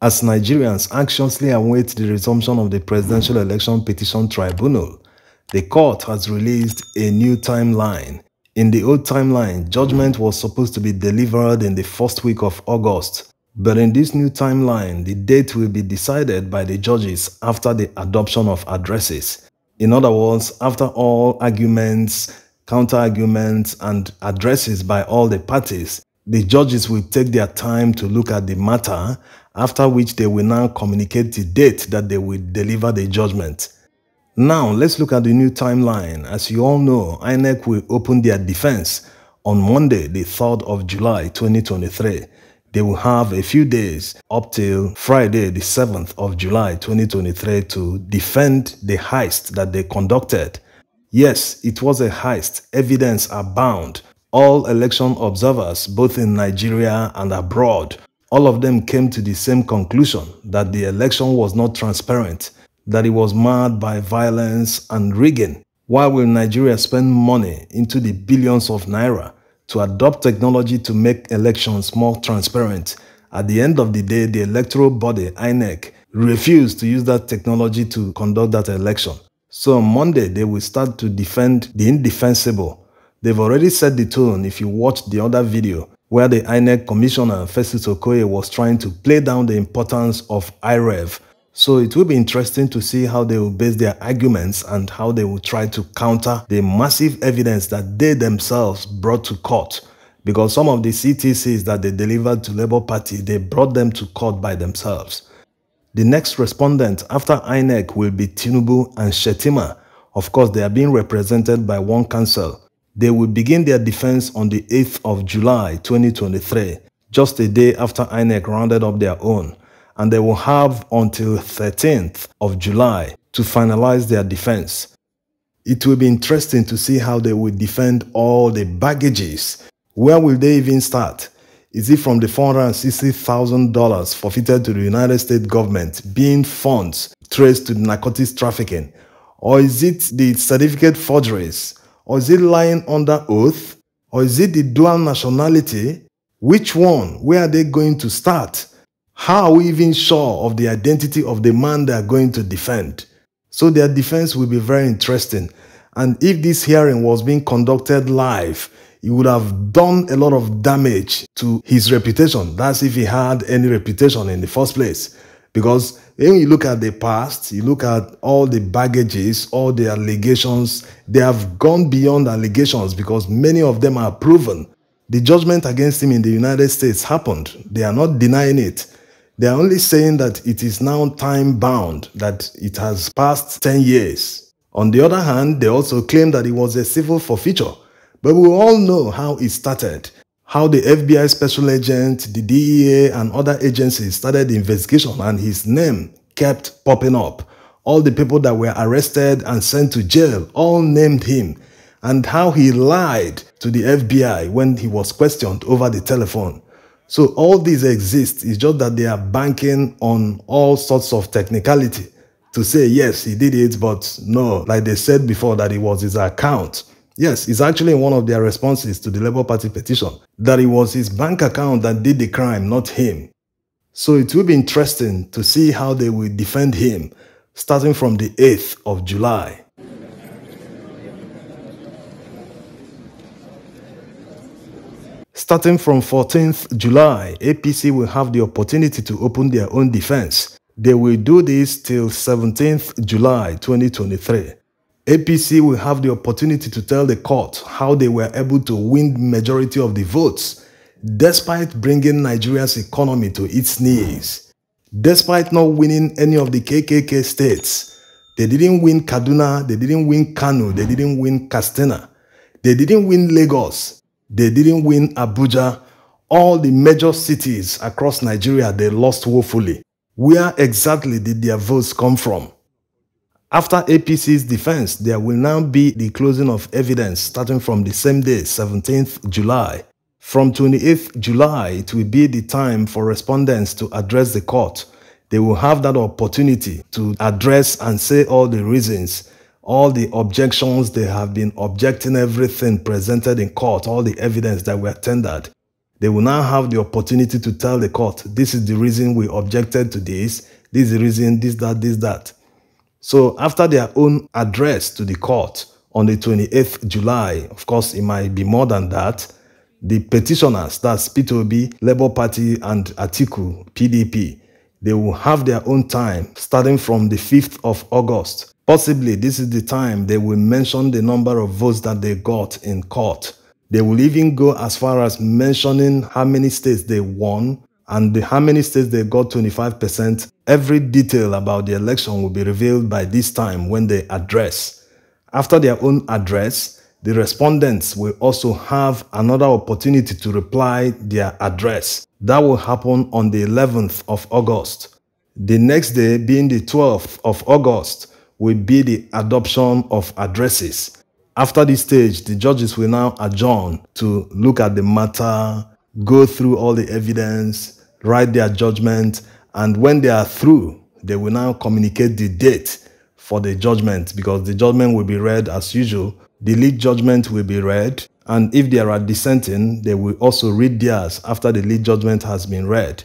As Nigerians anxiously await the resumption of the Presidential Election Petition Tribunal, the court has released a new timeline. In the old timeline, judgment was supposed to be delivered in the first week of August. But in this new timeline, the date will be decided by the judges after the adoption of addresses. In other words, after all arguments, counter-arguments, and addresses by all the parties, the judges will take their time to look at the matter, after which they will now communicate the date that they will deliver the judgment. Now, let's look at the new timeline. As you all know, INEC will open their defense on Monday, the 3rd of July, 2023. They will have a few days up till Friday, the 7th of July, 2023 to defend the heist that they conducted. Yes, it was a heist. Evidence abound. All election observers, both in Nigeria and abroad, all of them came to the same conclusion that the election was not transparent, that it was marred by violence and rigging. Why will Nigeria spend money into the billions of naira to adopt technology to make elections more transparent? At the end of the day, the electoral body, INEC, refused to use that technology to conduct that election. So on Monday, they will start to defend the indefensible. They've already set the tone if you watch the other video where the INEC Commissioner, Festus Okoye, was trying to play down the importance of IREV. So it will be interesting to see how they will base their arguments and how they will try to counter the massive evidence that they themselves brought to court. Because some of the CTCs that they delivered to Labour Party, they brought them to court by themselves. The next respondent after INEC will be Tinubu and Shetima. Of course, they are being represented by one council. They will begin their defense on the 8th of July 2023, just a day after INEC rounded up their own. And they will have until 13th of July to finalize their defense. It will be interesting to see how they will defend all the baggages. Where will they even start? Is it from the $460,000 forfeited to the United States government being funds traced to narcotics trafficking? Or is it the certificate forgeries? Or is it lying under oath? Or is it the dual nationality? Which one? Where are they going to start? How are we even sure of the identity of the man they are going to defend? So their defense will be very interesting. And if this hearing was being conducted live, it would have done a lot of damage to his reputation. That's if he had any reputation in the first place. Because when you look at the past, you look at all the baggages, all the allegations, they have gone beyond allegations because many of them are proven. The judgment against him in the United States happened. They are not denying it. They are only saying that it is now time-bound, that it has passed 10 years. On the other hand, they also claim that it was a civil forfeiture. But we all know how it started. How the FBI special agent, the DEA, and other agencies started the investigation and his name kept popping up. All the people that were arrested and sent to jail all named him. And how he lied to the FBI when he was questioned over the telephone. So all these exist, it's just that they are banking on all sorts of technicality to say, yes, he did it, but no, like they said before that it was his account. Yes, it's actually one of their responses to the Labour Party petition, that it was his bank account that did the crime, not him. So it will be interesting to see how they will defend him, starting from the 8th of July. Starting from 14th July, APC will have the opportunity to open their own defense. They will do this till 17th July 2023. APC will have the opportunity to tell the court how they were able to win the majority of the votes, despite bringing Nigeria's economy to its knees. Despite not winning any of the KKK states, they didn't win Kaduna, they didn't win Kano, they didn't win Katsina, they didn't win Lagos, they didn't win Abuja. All the major cities across Nigeria, they lost woefully. Where exactly did their votes come from? After APC's defense, there will now be the closing of evidence starting from the same day, 17th July. From 28th July, it will be the time for respondents to address the court. They will have that opportunity to address and say all the reasons, all the objections. They have been objecting everything presented in court, all the evidence that were tendered. They will now have the opportunity to tell the court, this is the reason we objected to this is the reason, this, that. So after their own address to the court on the 28th July, of course, it might be more than that, the petitioners, that's P2B, Labour Party, and Atiku, PDP, they will have their own time starting from the 5th of August. Possibly, this is the time they will mention the number of votes that they got in court. They will even go as far as mentioning how many states they won and how many states they got 25%. Every detail about the election will be revealed by this time when they address. After their own address, the respondents will also have another opportunity to reply their address. That will happen on the 11th of August. The next day, being the 12th of August, will be the adoption of addresses. After this stage, the judges will now adjourn to look at the matter, go through all the evidence, write their judgment, and when they are through, they will now communicate the date for the judgment, because the judgment will be read as usual. The lead judgment will be read, and if there are dissenting, they will also read theirs after the lead judgment has been read.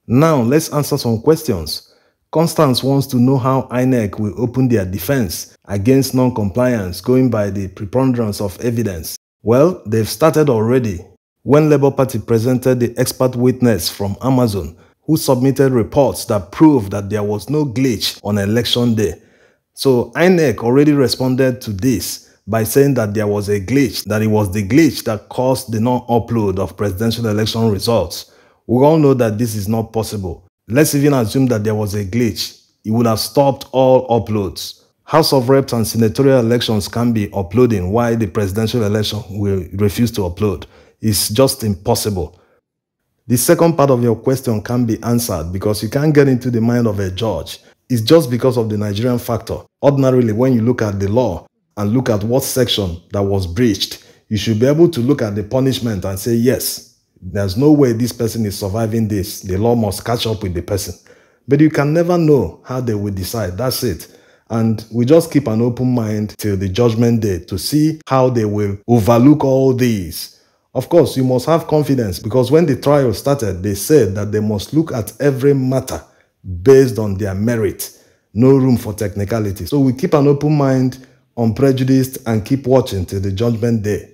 Now, let's answer some questions. Constance wants to know how INEC will open their defense against non-compliance going by the preponderance of evidence. Well, they've started already. When Labour Party presented the expert witness from Amazon, who submitted reports that proved that there was no glitch on election day. So INEC already responded to this by saying that there was a glitch, that it was the glitch that caused the non-upload of presidential election results. We all know that this is not possible. Let's even assume that there was a glitch. It would have stopped all uploads. House of Reps and senatorial elections can be uploading while the presidential election will refuse to upload. It's just impossible. The second part of your question can be answered because you can't get into the mind of a judge. It's just because of the Nigerian factor. Ordinarily, when you look at the law and look at what section that was breached, you should be able to look at the punishment and say, yes, there's no way this person is surviving this. The law must catch up with the person. But you can never know how they will decide. That's it. And we just keep an open mind till the judgment day to see how they will overlook all these. Of course, you must have confidence because when the trial started, they said that they must look at every matter based on their merit. No room for technicality. So we keep an open mind, unprejudiced, and keep watching till the judgment day.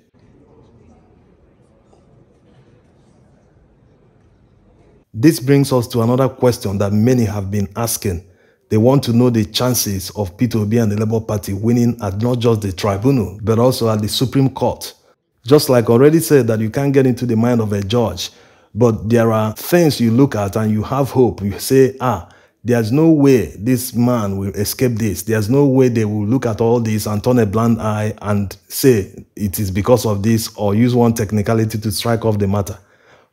This brings us to another question that many have been asking. They want to know the chances of P2B and the Labour Party winning at not just the tribunal, but also at the Supreme Court. Just like I already said that you can't get into the mind of a judge, but there are things you look at and you have hope. You say, there's no way this man will escape this. There's no way they will look at all this and turn a blind eye and say it is because of this or use one technicality to strike off the matter.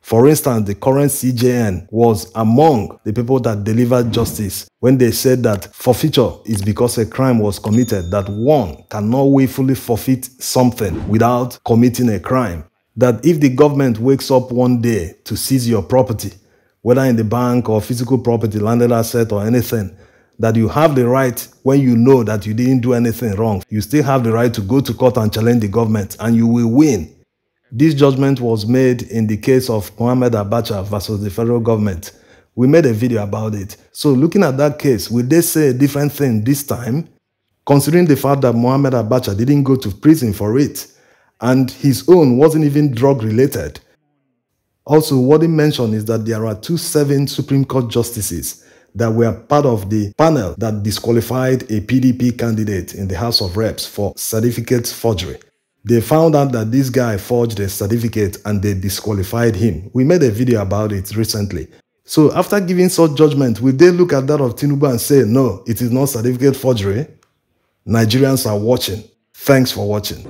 For instance, the current CJN was among the people that delivered justice when they said that forfeiture is because a crime was committed, that one cannot willfully forfeit something without committing a crime. That if the government wakes up one day to seize your property, whether in the bank or physical property, landed asset or anything, that you have the right, when you know that you didn't do anything wrong, you still have the right to go to court and challenge the government and you will win. This judgment was made in the case of Mohamed Abacha versus the federal government. We made a video about it. So looking at that case, will they say a different thing this time? Considering the fact that Mohamed Abacha didn't go to prison for it, and his own wasn't even drug related. Also, what he mentioned is that there are 27 Supreme Court justices that were part of the panel that disqualified a PDP candidate in the House of Reps for certificate forgery. They found out that this guy forged a certificate and they disqualified him. We made a video about it recently. So after giving such judgment, will they look at that of Tinubu and say, no, it is not certificate forgery? Nigerians are watching. Thanks for watching.